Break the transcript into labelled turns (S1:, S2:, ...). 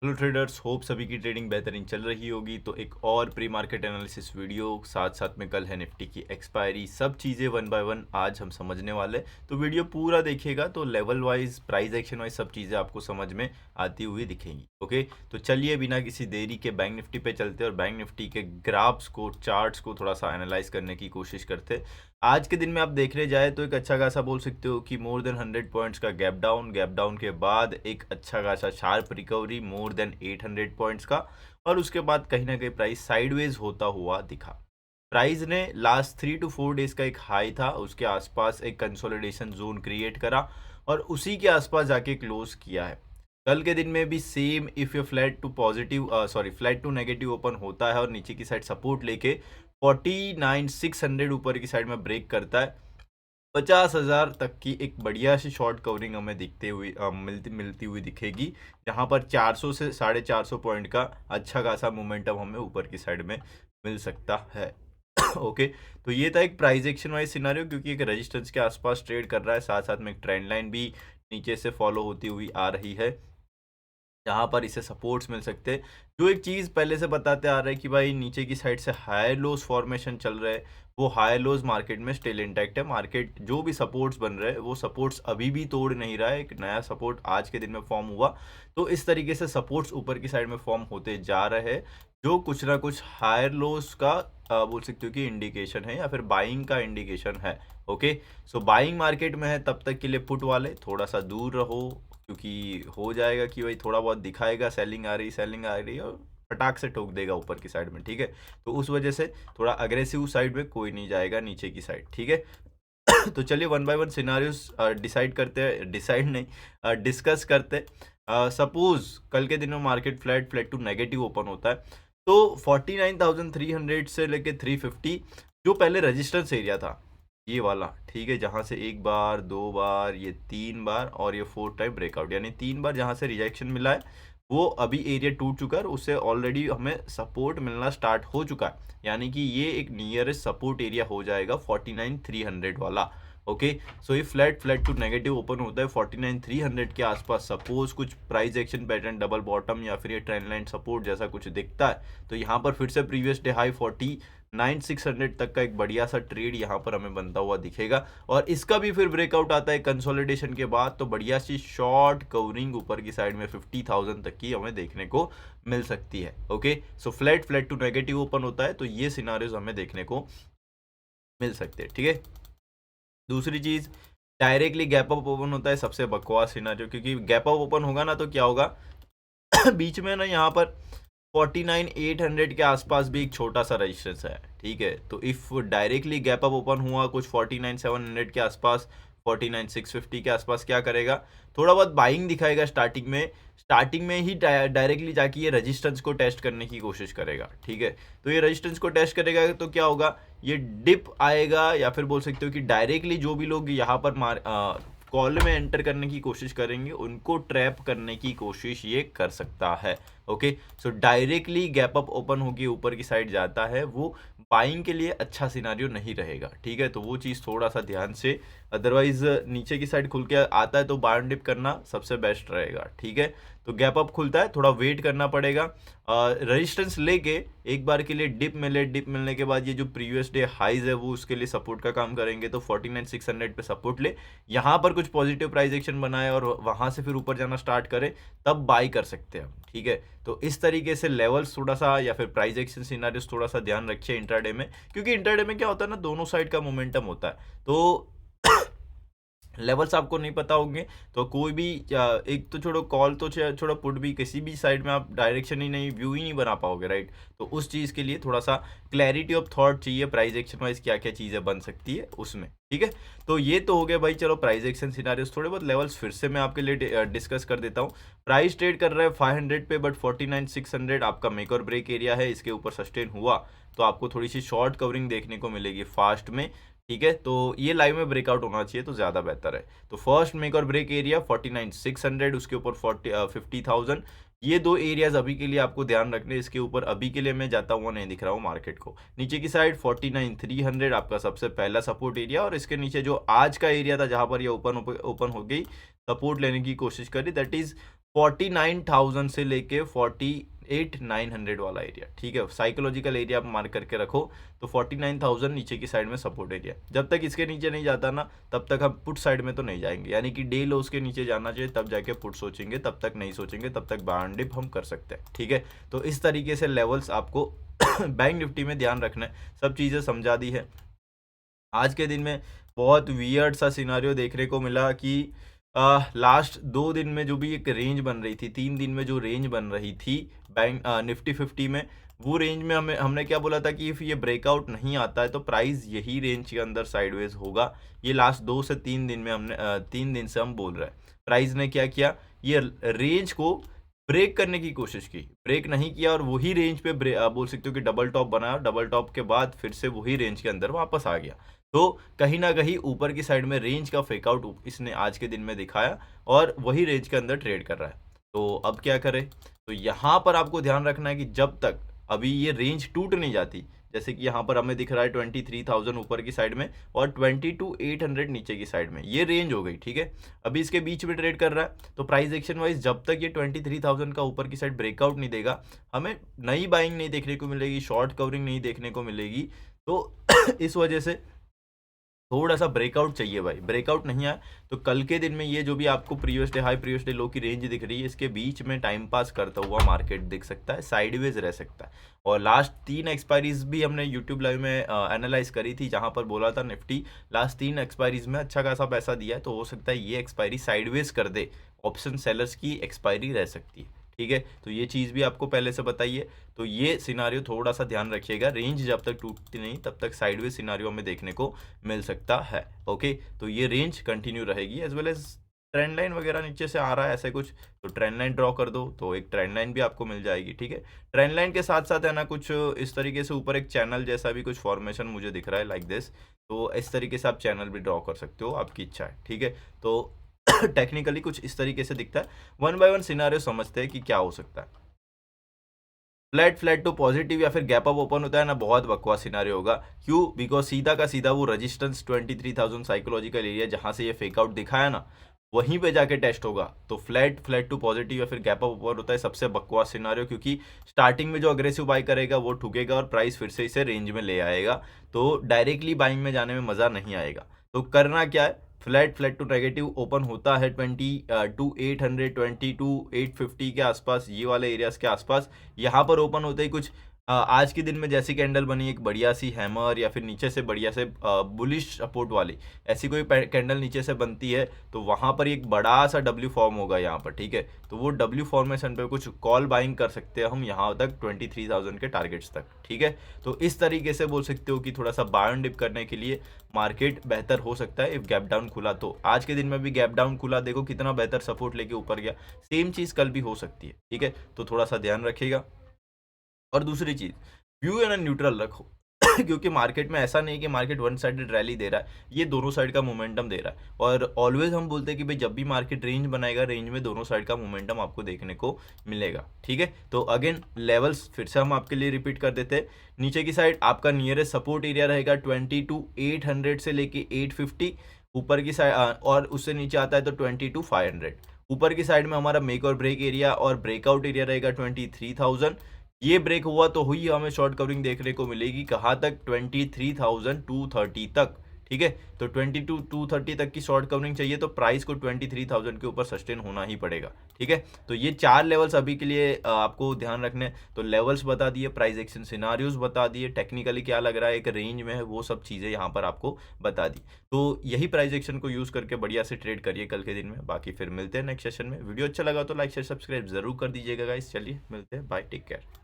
S1: Hello traders, hope सभी की trading बेहतरीन चल रही होगी। तो एक और प्री मार्केट एनालिसिस वीडियो, साथ साथ में कल है निफ्टी की एक्सपायरी, सब चीज़ें वन बाय वन आज हम समझने वाले। तो वीडियो पूरा देखिएगा तो level wise, price action wise सब चीज़ें आपको समझ में आती हुई दिखेंगी। ओके, तो चलिए बिना किसी देरी के बैंक निफ्टी पे चलते हैं और बैंक निफ्टी के ग्राफ्स को, चार्ट्स को थोड़ा सा एनालाइज करने की कोशिश करते हैं। आज के दिन में आप देखने जाए तो एक अच्छा खासा बोल सकते हो कि मोर देन 100 पॉइंट्स का गैप डाउन के बाद एक अच्छा खासा sharp recovery more than 800 points का, और उसके बाद कहीं ना कहीं प्राइस साइडवेज होता हुआ दिखा। प्राइस ने लास्ट 3 to 4 डेज का एक हाई था, उसके आसपास एक कंसोलिडेशन जोन क्रिएट करा और उसी के आसपास जाके क्लोज किया है। कल के दिन में भी सेम, इफ ये फ्लैट टू नेगेटिव ओपन होता है और नीचे की साइड सपोर्ट लेके 49,600 ऊपर की साइड में ब्रेक करता है, 50,000 तक की एक बढ़िया सी शॉर्ट कवरिंग हमें दिखते हुई मिलती हुई दिखेगी, जहां पर 400 से 450 पॉइंट का अच्छा खासा मोमेंटम हमें ऊपर की साइड में मिल सकता है। ओके, तो ये था एक प्राइस एक्शन वाइज सिनारियो, क्योंकि एक रेजिस्टेंस के आसपास ट्रेड कर रहा है, साथ साथ में एक ट्रेंड लाइन भी नीचे से फॉलो होती हुई आ रही है, जहाँ पर इसे सपोर्ट्स मिल सकते हैं। जो एक चीज़ पहले से बताते आ रहा है कि भाई नीचे की साइड से हाई लोज फॉर्मेशन चल रहे हैं, वो हाई लोज मार्केट में स्टिल इंटैक्ट है। मार्केट जो भी सपोर्ट्स बन रहे हैं वो सपोर्ट्स अभी भी तोड़ नहीं रहा है, एक नया सपोर्ट आज के दिन में फॉर्म हुआ। तो इस तरीके से सपोर्ट्स ऊपर की साइड में फॉर्म होते जा रहे हैं, जो कुछ ना कुछ हायर लोज का बोल सकते हो कि इंडिकेशन है या फिर बाइंग का इंडिकेशन है। ओके, सो बाइंग मार्केट में है, तब तक के लिए पुट वाले थोड़ा सा दूर रहो, क्योंकि हो जाएगा कि भाई थोड़ा बहुत दिखाएगा सेलिंग आ रही और फटाक से ठोक देगा ऊपर की साइड में। ठीक है, तो उस वजह से थोड़ा अग्रेसिव साइड में कोई नहीं जाएगा नीचे की साइड। ठीक है, तो चलिए one by one scenarios decide करते हैं, डिसाइड नहीं डिस्कस करते हैं। सपोज कल के दिन में market flat to negative open होता है, तो 49,300 से लेके 350 जो पहले रेजिस्टेंस एरिया था, ये वाला, ठीक है, जहां से एक बार, दो बार, ये तीन बार और ये 4 टाइम ब्रेकआउट, यानी 3 बार जहां से रिजेक्शन मिला है, वो अभी एरिया टूट चुका है, उससे ऑलरेडी हमें सपोर्ट मिलना स्टार्ट हो चुका है, यानी कि ये एक नियरेस्ट सपोर्ट एरिया हो जाएगा 49,300 वाला। ओके, सो ये फ्लैट टू नेगेटिव ओपन होता है 49,300 के आसपास, सपोज कुछ price action pattern double bottom या फिर ये ट्रेंड लाइन सपोर्ट जैसा कुछ दिखता है, तो यहाँ पर फिर से प्रीवियस डे हाई 49,600 तक का एक बढ़िया सा ट्रेड यहाँ पर हमें बनता हुआ दिखेगा, और इसका भी फिर ब्रेकआउट आता है कंसोलिडेशन के बाद, तो बढ़िया सी शॉर्ट कवरिंग ऊपर की साइड में 50,000 तक की हमें देखने को मिल सकती है। Okay, so flat to negative open होता है, तो ये सिनारियोज हमें देखने को मिल सकते हैं। ठीक है, दूसरी चीज, डायरेक्टली गैप अप ओपन होता है, सबसे बकवास सिनारियो, क्योंकि गैप अप ओपन होगा ना तो क्या होगा बीच में ना यहाँ पर 49,800 के आसपास भी एक छोटा सा रजिस्टेंस है। ठीक है, तो if directly gap up open हुआ कुछ 49,700 के आसपास, 49,650 के आसपास, क्या करेगा, थोड़ा बहुत बाइंग दिखाएगा स्टार्टिंग में ही डायरेक्टली जाके ये रेजिस्टेंस को टेस्ट करने की कोशिश करेगा। ठीक है, तो ये रेजिस्टेंस को टेस्ट करेगा तो क्या होगा, ये डिप आएगा, या फिर बोल सकते हो कि डायरेक्टली जो भी लोग यहाँ पर कॉल में एंटर करने की कोशिश करेंगे उनको ट्रैप करने की कोशिश ये कर सकता है। ओके, सो डायरेक्टली गैप अप ओपन होके ऊपर की साइड जाता है, वो बाइंग के लिए अच्छा सिनारियो नहीं रहेगा। ठीक है, तो वो चीज़ थोड़ा सा ध्यान से, अदरवाइज नीचे की साइड खुल के आता है तो बाय डिप करना सबसे बेस्ट रहेगा। ठीक है, तो गैप अप खुलता है, थोड़ा वेट करना पड़ेगा, रेजिस्टेंस लेके एक बार के लिए डिप मिलने के बाद ये जो प्रीवियस डे हाइज है वो उसके लिए सपोर्ट का काम करेंगे, तो 49,600 पे सपोर्ट ले, यहाँ पर कुछ पॉजिटिव प्राइस एक्शन बनाए और वहां से फिर ऊपर जाना स्टार्ट करे, तब बाई कर सकते हैं हम। ठीक है, तो इस तरीके से लेवल्स थोड़ा सा या फिर प्राइस एक्शन सिनारियोस थोड़ा सा ध्यान रखिए इंट्राडे में, क्योंकि इंट्राडे में क्या होता है ना, दोनों साइड का मोमेंटम होता है, तो लेवल्स आपको नहीं पता होंगे तो कोई भी एक तो छोड़ो कॉल, तो छोड़ो पुट भी, किसी भी साइड में आप डायरेक्शन ही नहीं, व्यू ही नहीं बना पाओगे, राइट। तो उस चीज़ के लिए थोड़ा सा क्लैरिटी ऑफ थॉट चाहिए, प्राइस एक्शन वाइज क्या क्या चीज़ें बन सकती है उसमें। ठीक है, तो ये तो हो गया भाई, चलो प्राइस एक्शन सिनारियोस, थोड़े बहुत लेवल्स फिर से मैं आपके लिए डिस्कस कर देता हूँ। प्राइस ट्रेड कर रहा है 500 पे, बट 49,600 आपका मेक और ब्रेक एरिया है, इसके ऊपर सस्टेन हुआ तो आपको थोड़ी सी शॉर्ट कवरिंग देखने को मिलेगी फास्ट में। ठीक है, तो ये लाइव में ब्रेकआउट होना चाहिए तो ज़्यादा बेहतर है। तो फर्स्ट मेक और ब्रेक एरिया 49,600, उसके ऊपर 50,000, ये दो एरियाज अभी के लिए आपको ध्यान रखने, इसके ऊपर अभी के लिए मैं जाता हुआ नहीं दिख रहा हूँ मार्केट को। नीचे की साइड 49,300 आपका सबसे पहला सपोर्ट एरिया, और इसके नीचे जो आज का एरिया था जहां पर ये ओपन हो गई, सपोर्ट लेने की कोशिश करी, दैट इज 49,000 से लेके 48,900 वाला एरिया, ठीक है, साइकोलॉजिकल एरिया आप मार्क करके रखो। तो 49,000 नीचे की साइड में सपोर्ट एरिया, जब तक इसके नीचे नहीं जाता ना तब तक हम पुट साइड में तो नहीं जाएंगे, यानी कि डे लो उसके नीचे जाना चाहिए तब जाके पुट सोचेंगे, तब तक नहीं सोचेंगे, तब तक बाय एंड डिप हम कर सकते हैं, ठीक है। तो इस तरीके से लेवल्स आपको बैंक निफ्टी में ध्यान रखना है, सब चीज़ें समझा दी है। आज के दिन में बहुत वियर्ड सा सिनारियो देखने को मिला कि लास्ट 2 दिन में जो भी एक रेंज बन रही थी, 3 दिन में जो रेंज बन रही थी बैंक निफ्टी 50 में, वो रेंज में हमने क्या बोला था कि इफ़ ये ब्रेकआउट नहीं आता है तो प्राइस यही रेंज के अंदर साइडवेज होगा। ये लास्ट 2 से 3 दिन में हमने 3 दिन से हम बोल रहे हैं। प्राइस ने क्या किया, ये रेंज को ब्रेक करने की कोशिश की, ब्रेक नहीं किया और वही रेंज पे बोल सकते हो कि डबल टॉप बनाया, डबल टॉप के बाद फिर से वही रेंज के अंदर वापस आ गया। तो कहीं ना कहीं ऊपर की साइड में रेंज का फेकआउट इसने आज के दिन में दिखाया और वही रेंज के अंदर ट्रेड कर रहा है। तो अब क्या करें, तो यहाँ पर आपको ध्यान रखना है कि जब तक अभी ये रेंज टूट नहीं जाती, जैसे कि यहाँ पर हमें दिख रहा है 23,000 ऊपर की साइड में और 22,800 नीचे की साइड में, ये रेंज हो गई, ठीक है। अभी इसके बीच में ट्रेड कर रहा है, तो प्राइस एक्शन वाइज जब तक ये 23,000 का ऊपर की साइड ब्रेकआउट नहीं देगा, हमें नई बाइंग नहीं देखने को मिलेगी, शॉर्ट कवरिंग नहीं देखने को मिलेगी। तो इस वजह से थोड़ा सा ब्रेकआउट चाहिए भाई, ब्रेकआउट नहीं आया तो कल के दिन में ये जो भी आपको previous day high previous day लो की रेंज दिख रही है, इसके बीच में टाइम पास करता हुआ मार्केट दिख सकता है, साइडवेज रह सकता है। और लास्ट 3 एक्सपायरीज भी हमने यूट्यूब लाइव में एनालाइज करी थी, जहां पर बोला था निफ्टी लास्ट 3 एक्सपायरीज में अच्छा खासा पैसा दिया है, तो हो सकता है ये एक्सपायरी साइडवेज कर दे, ऑप्शन सेलर्स की एक्सपायरी रह सकती है, ठीक है। तो ये चीज़ भी आपको पहले से बताइए, तो ये सिनारियो थोड़ा सा ध्यान रखिएगा, रेंज जब तक टूटती नहीं तब तक साइडवेज सिनारियो में देखने को मिल सकता है, ओके। तो ये रेंज कंटिन्यू रहेगी, as well as trend line वगैरह नीचे से आ रहा है ऐसे कुछ, तो ट्रेंड लाइन ड्रॉ कर दो तो एक ट्रेंड लाइन भी आपको मिल जाएगी, ठीक है। ट्रेंड लाइन के साथ साथ है ना कुछ इस तरीके से ऊपर एक चैनल जैसा भी कुछ फॉर्मेशन मुझे दिख रहा है लाइक दिस, तो इस तरीके से आप चैनल भी ड्रॉ कर सकते हो, आपकी इच्छा है, ठीक है। तो टेक्निकली कुछ इस तरीके से दिखता है। 1 बाय 1 सिनारियो समझते हैं कि क्या हो सकता है। फ्लैट फ्लैट टू पॉजिटिव या फिर गैप अप ओपन होता है ना, बहुत बकवास सिनारियो होगा। क्यों? बिकॉज सीधा का सीधा वो रजिस्टेंस 23,000 साइकोलॉजिकल एरिया जहां से ये फेकआउट दिखाया ना, वहीं पे जाके टेस्ट होगा। तो फ्लैट फ्लैट टू पॉजिटिव या फिर गैप अप ओपन होता है सबसे बकवास सिनारियो, क्योंकि स्टार्टिंग में जो अग्रेसिव बाई करेगा वो ठुकेगा और प्राइस फिर से इसे रेंज में ले आएगा, तो डायरेक्टली बाइंग में जाने में मज़ा नहीं आएगा। तो करना क्या है, flat flat to negative open होता है 22,800 22,850 के आसपास, ये वाले एरियाज के आसपास। यहाँ पर ओपन होते ही कुछ आज के दिन में जैसी कैंडल बनी, एक बढ़िया सी हैमर या फिर नीचे से बढ़िया से बुलिश सपोर्ट वाली ऐसी कोई कैंडल नीचे से बनती है, तो वहाँ पर एक बड़ा सा डब्ल्यू फॉर्म होगा यहाँ पर, ठीक है। तो वो डब्ल्यू फॉर्मेशन पे कुछ कॉल बाइंग कर सकते हैं हम यहाँ तक 23,000 के टारगेट्स तक, ठीक है। तो इस तरीके से बोल सकते हो कि थोड़ा सा बाय एंड डिप करने के लिए मार्केट बेहतर हो सकता है इफ गैप डाउन खुला। तो आज के दिन में भी गैप डाउन खुला, देखो कितना बेहतर सपोर्ट लेके ऊपर गया, सेम चीज़ कल भी हो सकती है, ठीक है। तो थोड़ा सा ध्यान रखिएगा। और दूसरी चीज़, व्यू एंड न्यूट्रल रखो क्योंकि मार्केट में ऐसा नहीं कि मार्केट वन साइडेड रैली दे रहा है, ये दोनों साइड का मोमेंटम दे रहा है। और ऑलवेज हम बोलते हैं कि भाई जब भी मार्केट रेंज बनाएगा, रेंज में दोनों साइड का मोमेंटम आपको देखने को मिलेगा, ठीक है। तो अगेन लेवल्स फिर से हम आपके लिए रिपीट कर देते हैं। नीचे की साइड आपका नियरेस्ट सपोर्ट एरिया रहेगा 22,800 से लेके 850, ऊपर की साइड और उससे नीचे आता है तो 22,500। ऊपर की साइड में हमारा मेक और ब्रेक एरिया और ब्रेकआउट एरिया रहेगा 23,000। ये ब्रेक हुआ तो हुई हमें शॉर्ट कवरिंग देखने को मिलेगी, कहाँ तक? 23,230 तक, ठीक है। तो 22,230 तक की शॉर्ट कवरिंग चाहिए तो प्राइस को 23,000 के ऊपर सस्टेन होना ही पड़ेगा, ठीक है। तो ये 4 लेवल्स अभी के लिए आपको ध्यान रखने, तो लेवल्स बता दिए, प्राइस एक्शन सिनारियोज बता दिए, टेक्निकली क्या लग रहा है एक रेंज में है, वो सब चीज़ें यहाँ पर आपको बता दी। तो यही प्राइस एक्शन को यूज़ करके बढ़िया से ट्रेड करिए कल के दिन में। बाकी फिर मिलते हैं नेक्स्ट सेशन में। वीडियो अच्छा लगा तो लाइक शेयर सब्सक्राइब जरूर कर दीजिएगा गाइस। चलिए मिलते हैं, बाय, टेक केयर।